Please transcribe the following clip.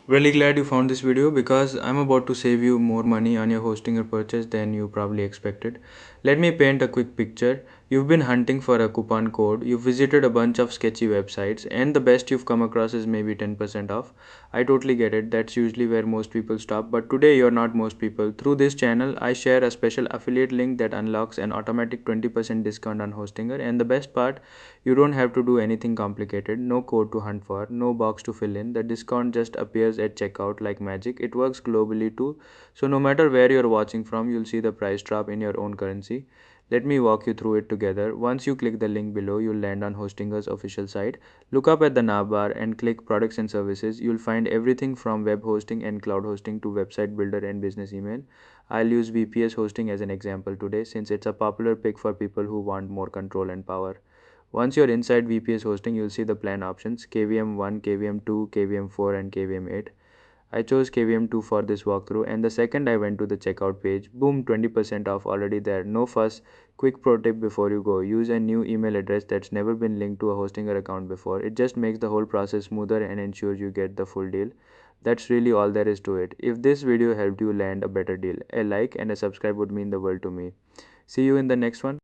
Really glad you found this video because I'm about to save you more money on your hosting or purchase than you probably expected. Let me paint a quick picture. You've been hunting for a coupon code, you've visited a bunch of sketchy websites, and the best you've come across is maybe 10% off. I totally get it, that's usually where most people stop, but today you're not most people. Through this channel, I share a special affiliate link that unlocks an automatic 20% discount on Hostinger, and the best part, you don't have to do anything complicated, no code to hunt for, no box to fill in. The discount just appears at checkout like magic. It works globally too. So no matter where you're watching from, you'll see the price drop in your own currency. Let me walk you through it together. Once you click the link below, you'll land on Hostinger's official site. Look up at the navbar and click products and services. You'll find everything from web hosting and cloud hosting to website builder and business email. I'll use VPS hosting as an example today since it's a popular pick for people who want more control and power. Once you're inside VPS hosting, you'll see the plan options KVM1, KVM2, KVM4, and KVM8. I chose KVM2 for this walkthrough, and the second I went to the checkout page, boom, 20% off already there. No fuss. Quick pro tip before you go, use a new email address that's never been linked to a Hostinger account before. It just makes the whole process smoother and ensures you get the full deal. That's really all there is to it. If this video helped you land a better deal, a like and a subscribe would mean the world to me. See you in the next one.